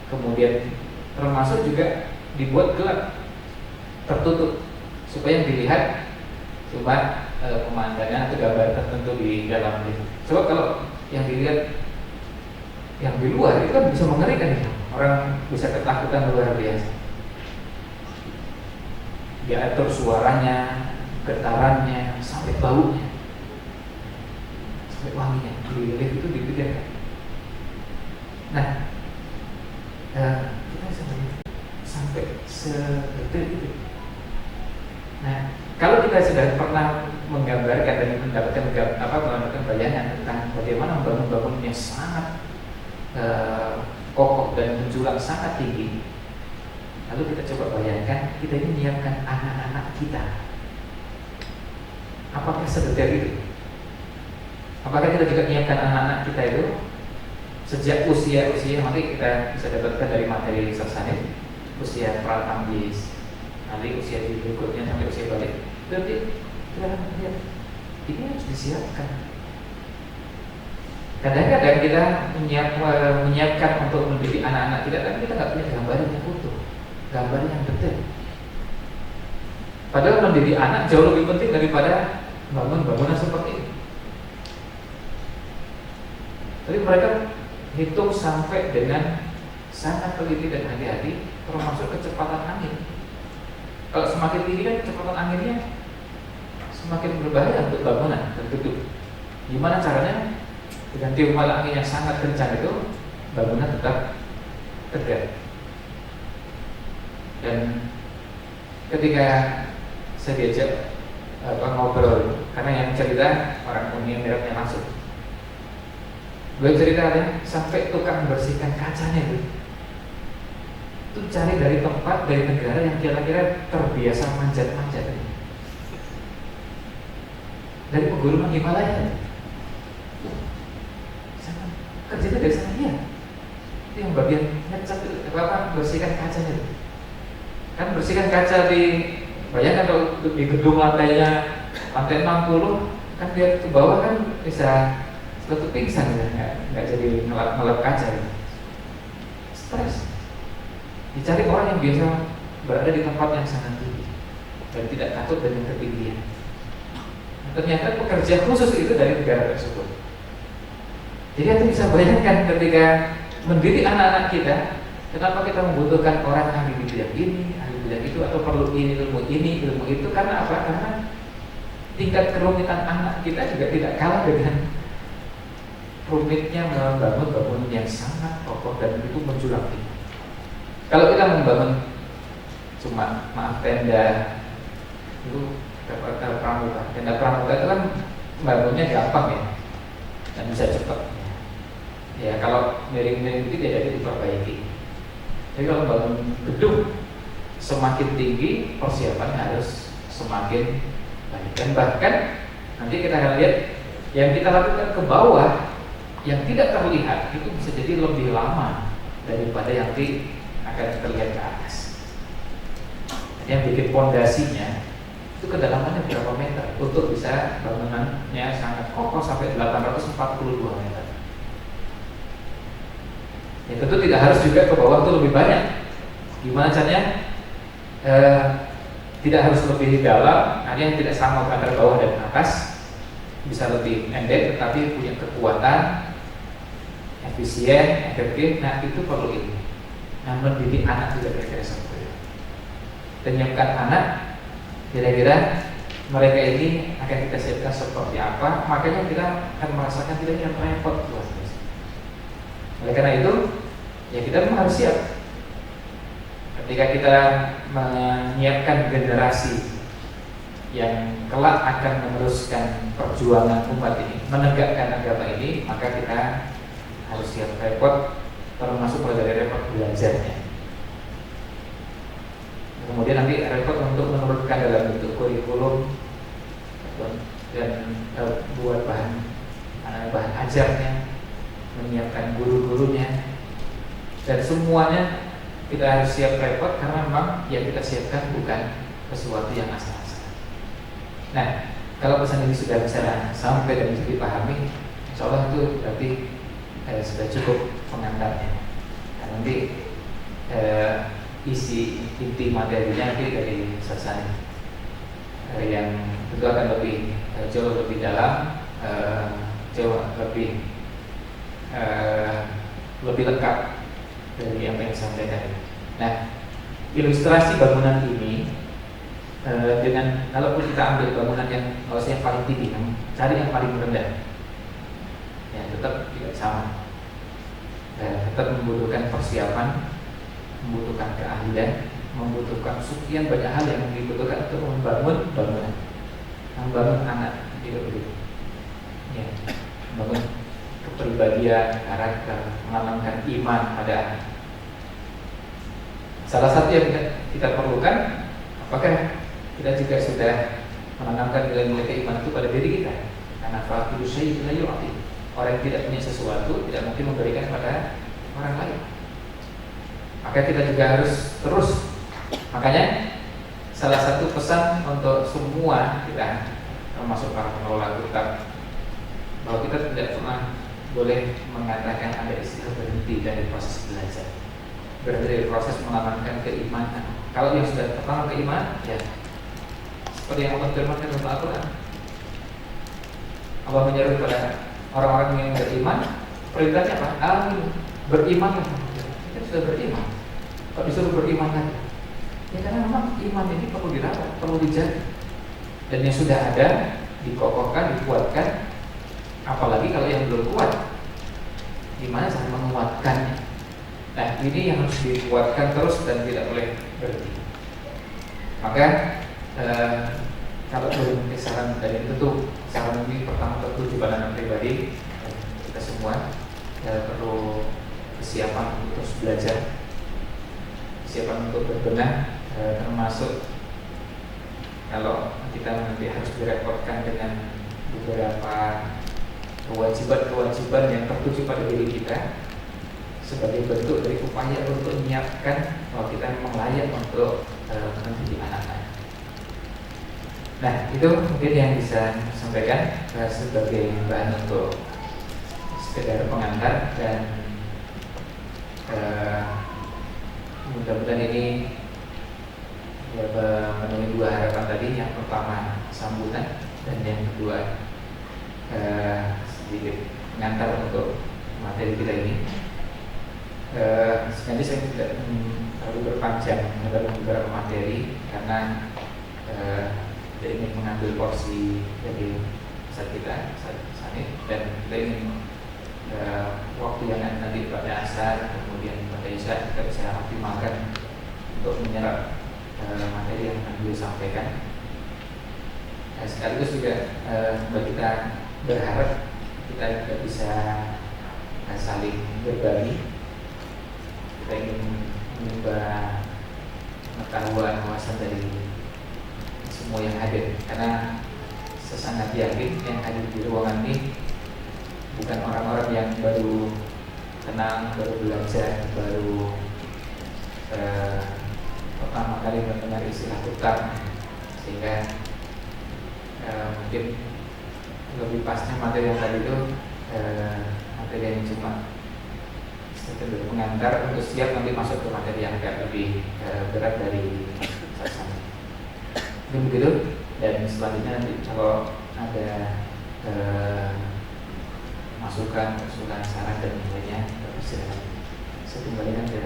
kemudian termasuk juga dibuat gelap, tertutup, supaya yang dilihat cuma pemandangan atau gambar tertentu di dalam lift. Sebab kalau yang dilihat yang di luar itu kan bisa mengerikan ya. Orang bisa ketakutan luar biasa. Diatur suaranya, getarannya, sampai baunya, sampai wanginya di lift itu dipikirkan. Nah, kita sampai sedetail itu. Nah, kalau kita sudah pernah menggambarkan dan mendapatkan bayangan tentang bagaimana membangun bangunan yang sangat kokoh dan menjulang sangat tinggi, lalu kita coba bayangkan kita ini menyiapkan anak-anak kita. Apakah sedetail itu? Apakah kita juga menyiapkan anak-anak kita itu sejak usia nanti kita bisa dapatkan dari materi Sarsanit, usia pratambis, nanti usia berikutnya sampai usia balik. Berarti kita lihat ini harus disiapkan. Kadang-kadang kita menyiapkan untuk mendidik anak-anak kita, tapi kita nggak punya gambar yang utuh, gambar yang detail. Padahal mendidik anak jauh lebih penting daripada bangun bangunan seperti ini. Tapi mereka hitung sampai dengan sangat teliti dan hati-hati, termasuk kecepatan angin. Kalau semakin tinggi kan kecepatan anginnya semakin berbahaya untuk bangunan tertutup. Gimana caranya? Dengan tiupan angin yang sangat kencang itu, bangunan tetap tegak. Dan ketika saya diajak ngobrol, karena yang cerita orang Uni Emiratnya langsung, gue cerita ada sampai tukang bersihkan kacanya itu cari dari tempat, dari negara yang kira-kira terbiasa manjat-manjat, dari pegunungan Himalaya. Kerjanya dari sana ya. Itu yang bagian ngecat bersihkan kacanya itu. Kan bersihkan kaca di, bayangkan kalau di gedung lantai 60, kan dia ke bawah kan bisa tuh pingsan ya, nggak jadi ngelap kaca ya. Stres. Dicari orang yang biasa berada di tempat yang sangat tinggi dan tidak takut dengan ketinggian. Ternyata pekerja khusus itu dari negara tersebut. Jadi Anda bisa bayangkan ketika mendidik anak-anak kita, kenapa kita membutuhkan orang ahli di bidang ini, ahli bidang itu, atau perlu ilmu ini, ilmu itu. Karena apa? Karena tingkat kerumitan anak kita juga tidak kalah dengan rumitnya membangun bangunan yang sangat kokoh dan itu menjulang tinggi. Kalau kita membangun cuma tenda itu pramuka, tenda pramuka itu kan bangunnya gampang ya dan bisa cepat. Ya kalau miring-miring itu tidak diperbaiki. Jadi kalau bangun gedung semakin tinggi persiapannya harus semakin banyak. Dan bahkan nanti kita akan lihat yang kita lakukan ke bawah yang tidak terlihat itu bisa jadi lebih lama daripada yang akan terlihat ke atas. Yang bikin pondasinya itu kedalamannya berapa meter untuk bisa bangunannya sangat kokoh sampai 842 meter. Ya tentu tidak harus juga ke bawah itu lebih banyak. Gimana caranya? Tidak harus lebih dalam, ada yang tidak sama antara bawah dan atas, bisa lebih pendek tetapi punya kekuatan, efisien, efektif. Nah itu perlu ini. Nah mendidik anak juga kira-kira seperti itu. Menyiapkan anak, kira-kira mereka ini akan kita siapkan seperti apa. Makanya kita akan merasakan tidak yang repot buat kita. Oleh karena itu, ya kita memang harus siap. Ketika kita menyiapkan generasi yang kelak akan meneruskan perjuangan umat ini, menegakkan agama ini, maka kita harus siap repot, termasuk mulai dari repot belajarnya. Kemudian nanti repot untuk menurunkan dalam bentuk kurikulum dan buat bahan ajarnya, menyiapkan guru-gurunya, dan semuanya kita harus siap repot karena memang yang kita siapkan bukan sesuatu yang asal-asalan. Nah, kalau pesan ini sudah bisa sampai dan bisa dipahami, insya Allah itu berarti sudah cukup pengantarnya. Nah, nanti isi inti materinya nanti dari selesai yang tentu akan lebih jauh lebih dalam, jauh lebih lengkap dari apa yang disampaikan. Nah, ilustrasi bangunan ini dengan kalaupun kita ambil bangunan yang kalau yang paling tinggi, cari yang paling rendah, ya tetap tidak sama. Tetap membutuhkan persiapan, membutuhkan keahlian, membutuhkan sekian banyak hal yang dibutuhkan untuk membangun bangunan, membangun anak tidak begitu. Ya, membangun kepribadian, karakter, menanamkan iman pada anak. Salah satu yang kita perlukan, apakah kita juga sudah menanamkan nilai-nilai keimanan itu pada diri kita? Karena faqidu syai'in la yu'ti. Orang yang tidak punya sesuatu tidak mungkin memberikan pada orang lain. Maka kita juga harus terus. Makanya salah satu pesan untuk semua kita, termasuk para pengelola kitab, bahwa kita tidak pernah boleh mengatakan ada istilah berhenti dari proses belajar, berhenti dari proses mengamalkan keimanan. Kalau yang sudah tertanam keimanan, ya seperti yang Allah firmankan dalam Al-Quran, Allah menyeru kepada orang-orang yang beriman, perintahnya apa? Amin, beriman. Kita sudah beriman, kok disuruh beriman lagi? Ya karena memang iman ini perlu dirawat, perlu dijaga, dan yang sudah ada dikokohkan, dikuatkan. Apalagi kalau yang belum kuat, gimana cara menguatkannya? Nah ini yang harus dikuatkan terus dan tidak boleh berhenti. Maka kalau boleh memberi saran dari itu, saran ini pertama tentu di pandangan pribadi kita semua perlu kesiapan untuk terus belajar, kesiapan untuk berbenah, termasuk kalau kita nanti harus direpotkan dengan beberapa kewajiban-kewajiban yang tertuju pada diri kita sebagai bentuk dari upaya untuk menyiapkan bahwa kita memang layak untuk mendidik anak-anak. Nah itu mungkin yang bisa saya sampaikan sebagai bahan untuk sekedar pengantar dan mudah-mudahan ini ya, memenuhi dua harapan tadi. Yang pertama sambutan dan yang kedua sedikit pengantar untuk materi kita ini. Nanti saya tidak terlalu berpanjang dalam beberapa materi karena kita ingin mengambil porsi dari saat kita saat ini, dan kita ingin waktu yang nanti pada asar kemudian pada isya kita bisa optimalkan untuk menyerap materi yang akan beliau sampaikan. Sekaligus juga kita berharap kita juga bisa saling berbagi. Kita ingin menimba pengetahuan, wawasan dari semua yang hadir, karena saya sangat yakin yang hadir di ruangan ini bukan orang-orang yang baru kenal, baru belajar, baru pertama kali mendengar istilah tukar, sehingga mungkin lebih pasnya materi yang tadi itu materi yang cuma sekedar pengantar untuk siap nanti masuk ke materi yang agak lebih berat dari sasana. Mungkin begitu, dan selanjutnya nanti kalau ada masukan, saran dan lainnya, silakan saya kembalikan ke